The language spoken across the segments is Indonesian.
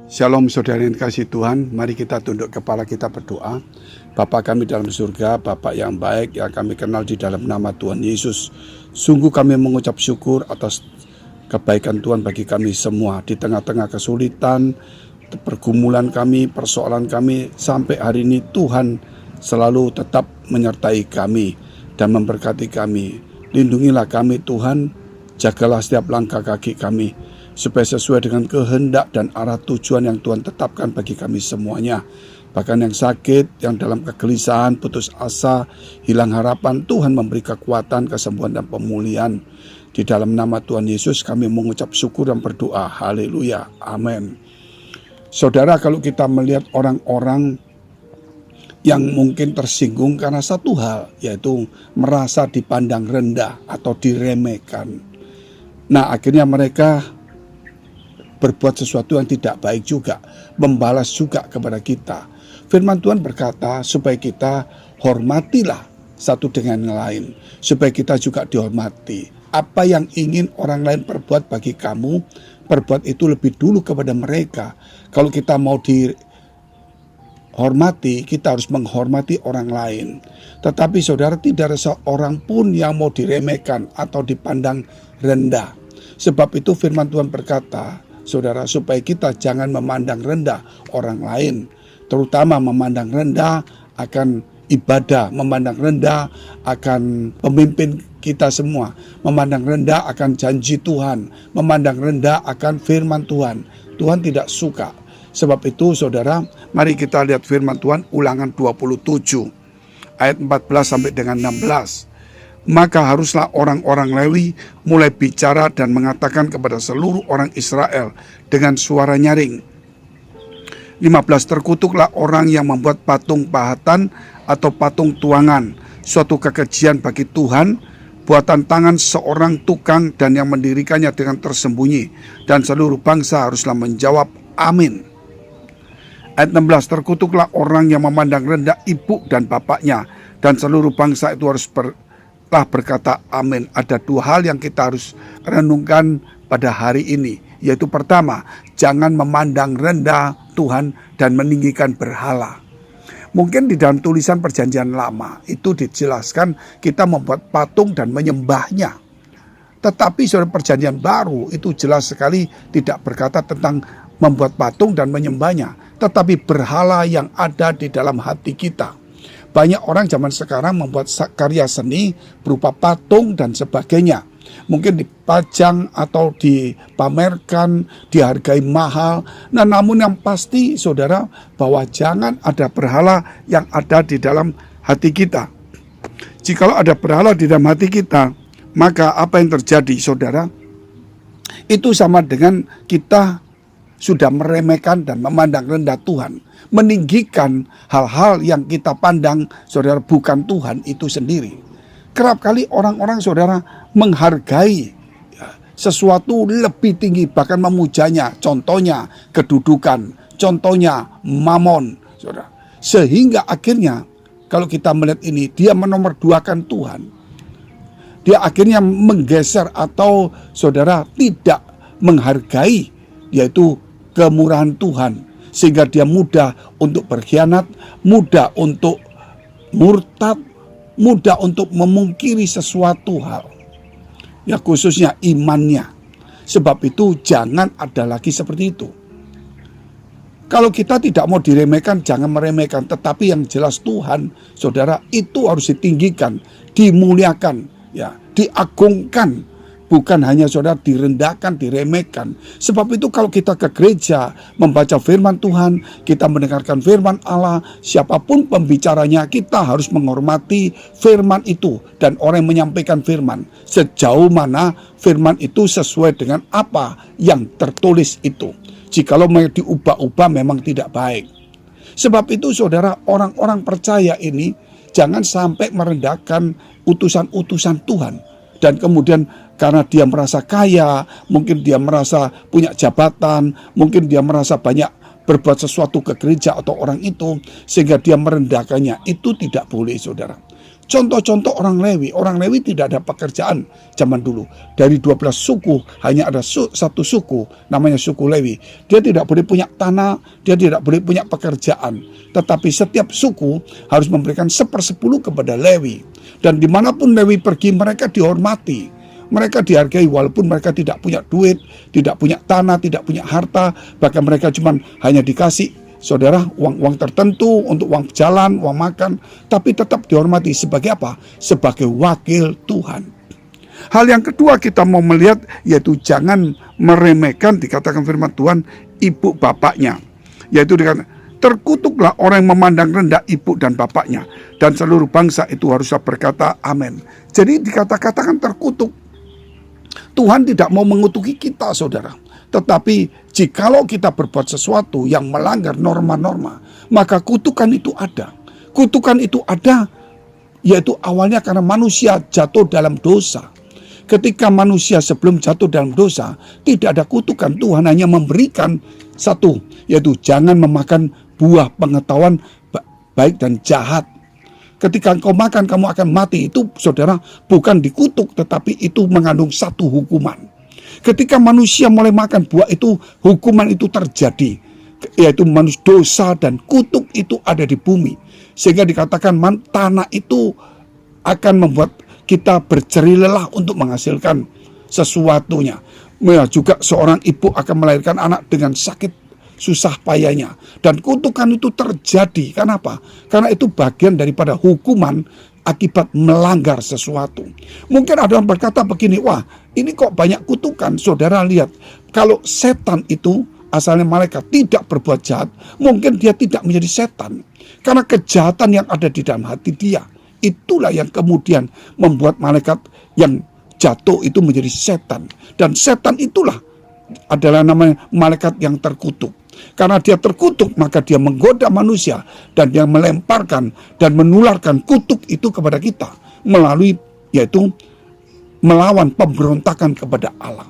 Shalom saudara yang dikasihi Tuhan, mari kita tunduk kepala kita berdoa. Bapa kami dalam surga, Bapa yang baik yang kami kenal di dalam nama Tuhan Yesus. Sungguh kami mengucap syukur atas kebaikan Tuhan bagi kami semua. Di tengah-tengah kesulitan, pergumulan kami, persoalan kami, sampai hari ini Tuhan selalu tetap menyertai kami dan memberkati kami. Lindungilah kami Tuhan, jagalah setiap langkah kaki kami, supaya sesuai dengan kehendak dan arah tujuan yang Tuhan tetapkan bagi kami semuanya. Bahkan yang sakit, yang dalam kegelisahan, putus asa, hilang harapan, Tuhan memberi kekuatan, kesembuhan dan pemulihan. Di dalam nama Tuhan Yesus kami mengucap syukur dan berdoa. Haleluya. Amin. Saudara, kalau kita melihat orang-orang yang mungkin tersinggung karena satu hal, yaitu merasa dipandang rendah atau diremehkan. Nah, akhirnya mereka berbuat sesuatu yang tidak baik juga, membalas juga kepada kita. Firman Tuhan berkata supaya kita hormatilah satu dengan yang lain, supaya kita juga dihormati. Apa yang ingin orang lain perbuat bagi kamu, perbuat itu lebih dulu kepada mereka. Kalau kita mau dihormati, kita harus menghormati orang lain. Tetapi saudara, tidak ada seorang pun yang mau diremehkan atau dipandang rendah. Sebab itu firman Tuhan berkata, saudara, supaya kita jangan memandang rendah orang lain, terutama memandang rendah akan ibadah, memandang rendah akan pemimpin kita semua, memandang rendah akan janji Tuhan, memandang rendah akan firman Tuhan. Tuhan tidak suka. Sebab itu saudara, mari kita lihat firman Tuhan Ulangan 27 ayat 14 sampai dengan 16. Maka haruslah orang-orang Lewi mulai bicara dan mengatakan kepada seluruh orang Israel dengan suara nyaring. 15. Terkutuklah orang yang membuat patung pahatan atau patung tuangan, suatu kekejian bagi Tuhan, buatan tangan seorang tukang dan yang mendirikannya dengan tersembunyi. Dan seluruh bangsa haruslah menjawab amin. Ayat 16. Terkutuklah orang yang memandang rendah ibu dan bapaknya, dan seluruh bangsa itu harus berkata amin. Ada dua hal yang kita harus renungkan pada hari ini, yaitu pertama, jangan memandang rendah Tuhan dan meninggikan berhala. Mungkin di dalam tulisan perjanjian lama itu dijelaskan kita membuat patung dan menyembahnya. Tetapi saudara, perjanjian baru itu jelas sekali tidak berkata tentang membuat patung dan menyembahnya, tetapi berhala yang ada di dalam hati kita. Banyak orang zaman sekarang membuat karya seni berupa patung dan sebagainya. Mungkin dipajang atau dipamerkan, dihargai mahal. Nah, namun yang pasti saudara, bahwa jangan ada berhala yang ada di dalam hati kita. Jikalau ada berhala di dalam hati kita, maka apa yang terjadi saudara? Itu sama dengan kita sudah meremehkan dan memandang rendah Tuhan, meninggikan hal-hal yang kita pandang saudara bukan Tuhan itu sendiri. Kerap kali orang-orang saudara menghargai sesuatu lebih tinggi, bahkan memujanya. Contohnya kedudukan, contohnya mamon, saudara. Sehingga akhirnya kalau kita melihat ini, dia menomorduakan Tuhan. Dia akhirnya menggeser atau saudara tidak menghargai, yaitu kemurahan Tuhan, sehingga dia mudah untuk berkhianat, mudah untuk murtad, mudah untuk memungkiri sesuatu hal, ya khususnya imannya. Sebab itu jangan ada lagi seperti itu. Kalau kita tidak mau diremehkan, jangan meremehkan, tetapi yang jelas Tuhan, saudara, itu harus ditinggikan, dimuliakan, ya, diagungkan. Bukan hanya saudara direndahkan, diremehkan. Sebab itu kalau kita ke gereja, membaca firman Tuhan, kita mendengarkan firman Allah, siapapun pembicaranya, kita harus menghormati firman itu. Dan orang yang menyampaikan firman, sejauh mana firman itu sesuai dengan apa yang tertulis itu. Jikalau mau diubah-ubah memang tidak baik. Sebab itu saudara, orang-orang percaya ini jangan sampai merendahkan utusan-utusan Tuhan. Dan kemudian karena dia merasa kaya, mungkin dia merasa punya jabatan, mungkin dia merasa banyak berbuat sesuatu ke gereja atau orang itu, sehingga dia merendahkannya. Itu tidak boleh saudara. contoh-contoh orang Lewi. Orang Lewi tidak ada pekerjaan zaman dulu. Dari 12 suku hanya ada satu suku, namanya suku Lewi. Dia tidak boleh punya tanah, dia tidak boleh punya pekerjaan. Tetapi setiap suku harus memberikan 1/10 kepada Lewi. Dan dimanapun Lewi pergi, mereka dihormati. Mereka dihargai walaupun mereka tidak punya duit, tidak punya tanah, tidak punya harta. Bahkan mereka cuma hanya dikasih, saudara, uang tertentu untuk uang jalan, uang makan. Tapi tetap dihormati sebagai apa? Sebagai wakil Tuhan. Hal yang kedua kita mau melihat, yaitu jangan meremehkan, dikatakan firman Tuhan, ibu bapaknya. Yaitu dikatakan, terkutuklah orang yang memandang rendah ibu dan bapaknya. Dan seluruh bangsa itu haruslah berkata amin. Jadi dikatakan terkutuk. Tuhan tidak mau mengutuki kita, saudara. Tetapi jikalau kita berbuat sesuatu yang melanggar norma-norma, maka kutukan itu ada. Kutukan itu ada, yaitu awalnya karena manusia jatuh dalam dosa. Ketika manusia sebelum jatuh dalam dosa, tidak ada kutukan. Tuhan hanya memberikan satu, yaitu jangan memakan buah pengetahuan baik dan jahat. Ketika engkau makan, kamu akan mati. Itu, saudara, bukan dikutuk, tetapi itu mengandung satu hukuman. Ketika manusia mulai makan buah itu, hukuman itu terjadi, yaitu manusia dosa dan kutuk itu ada di bumi. Sehingga dikatakan tanah itu akan membuat kita berjerih lelah untuk menghasilkan sesuatunya. Juga seorang ibu akan melahirkan anak dengan sakit susah payahnya. Dan kutukan itu terjadi. Kenapa? Karena itu bagian daripada hukuman akibat melanggar sesuatu. Mungkin ada orang berkata begini, wah ini kok banyak kutukan. Saudara lihat, kalau setan itu asalnya malaikat tidak berbuat jahat, mungkin dia tidak menjadi setan. Karena kejahatan yang ada di dalam hati dia, itulah yang kemudian membuat malaikat yang jatuh itu menjadi setan. Dan setan itulah adalah namanya malaikat yang terkutuk. Karena dia terkutuk, maka dia menggoda manusia dan dia melemparkan dan menularkan kutuk itu kepada kita melalui, yaitu melawan pemberontakan kepada Allah.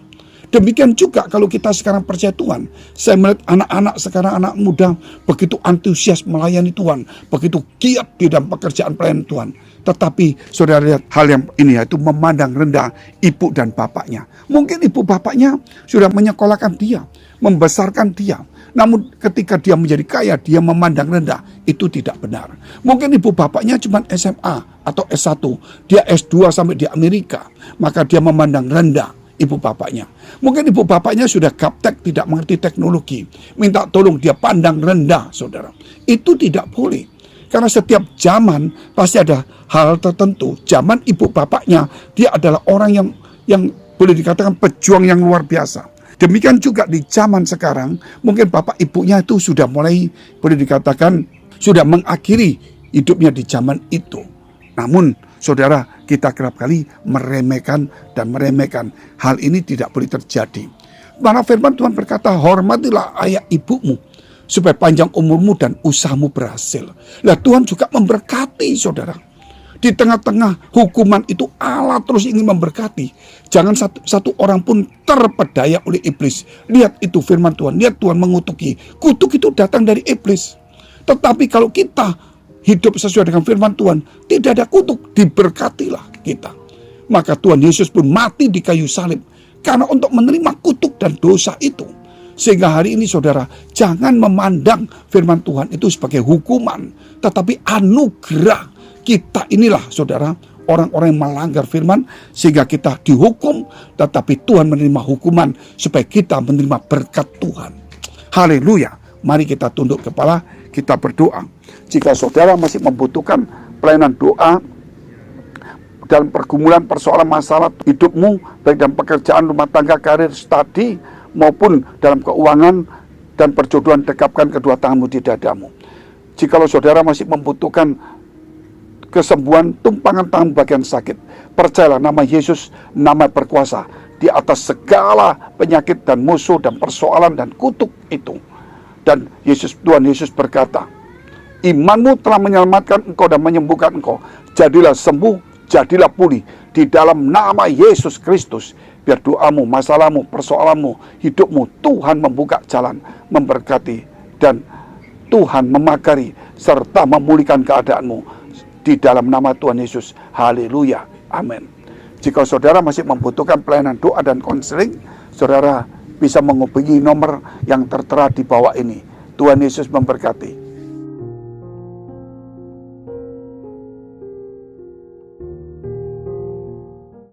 Demikian juga kalau kita sekarang percaya Tuhan. Saya melihat anak-anak sekarang, anak muda begitu antusias melayani Tuhan, begitu giat di dalam pekerjaan pelayanan Tuhan. Tetapi saudara lihat hal yang ini, yaitu memandang rendah ibu dan bapaknya. Mungkin ibu bapaknya sudah menyekolahkan dia, membesarkan dia. Namun ketika dia menjadi kaya, dia memandang rendah. Itu tidak benar. Mungkin ibu bapaknya cuma SMA atau S1. Dia S2 sampai di Amerika. Maka dia memandang rendah ibu bapaknya. Mungkin ibu bapaknya sudah gaptek, tidak mengerti teknologi. Minta tolong, dia pandang rendah, saudara. Itu tidak boleh. Karena setiap zaman pasti ada hal tertentu. Zaman ibu bapaknya, dia adalah orang yang boleh dikatakan pejuang yang luar biasa. Demikian juga di zaman sekarang, mungkin bapak ibunya itu sudah mulai, boleh dikatakan, sudah mengakhiri hidupnya di zaman itu. Namun, saudara, kita kerap kali meremehkan dan meremehkan. Hal ini tidak boleh terjadi. Mana firman Tuhan berkata, hormatilah ayah ibumu, supaya panjang umurmu dan usahamu berhasil. Lah Tuhan juga memberkati, saudara. Di tengah-tengah hukuman itu Allah terus ingin memberkati. Jangan satu orang pun terpedaya oleh iblis. Lihat itu firman Tuhan. Lihat Tuhan mengutuki. Kutuk itu datang dari iblis. Tetapi kalau kita hidup sesuai dengan firman Tuhan, tidak ada kutuk, diberkatilah kita. Maka Tuhan Yesus pun mati di kayu salib. Karena untuk menerima kutuk dan dosa itu. Sehingga hari ini saudara, jangan memandang firman Tuhan itu sebagai hukuman. Tetapi anugerah. Kita inilah saudara, orang-orang yang melanggar firman sehingga kita dihukum, tetapi Tuhan menerima hukuman supaya kita menerima berkat Tuhan. Haleluya. Mari kita tunduk kepala, kita berdoa. Jika saudara masih membutuhkan pelayanan doa dalam pergumulan persoalan masalah hidupmu, baik dalam pekerjaan, rumah tangga, karir, studi, maupun dalam keuangan dan perjodohan, dekapkan kedua tanganmu di dadamu. Jikalau saudara masih membutuhkan kesembuhan, tumpangan tangan bagian sakit, percayalah nama Yesus, nama berkuasa di atas segala penyakit dan musuh dan persoalan dan kutuk itu. Dan Tuhan Yesus berkata, imanmu telah menyelamatkan engkau dan menyembuhkan engkau. Jadilah sembuh, jadilah pulih di dalam nama Yesus Kristus. Biar doamu, masalahmu, persoalanmu, hidupmu, Tuhan membuka jalan, memberkati, dan Tuhan memagari serta memulihkan keadaanmu. di dalam nama Tuhan Yesus. Haleluya. Amin. Jika saudara masih membutuhkan pelayanan doa dan konseling, saudara bisa menghubungi nomor yang tertera di bawah ini. Tuhan Yesus memberkati.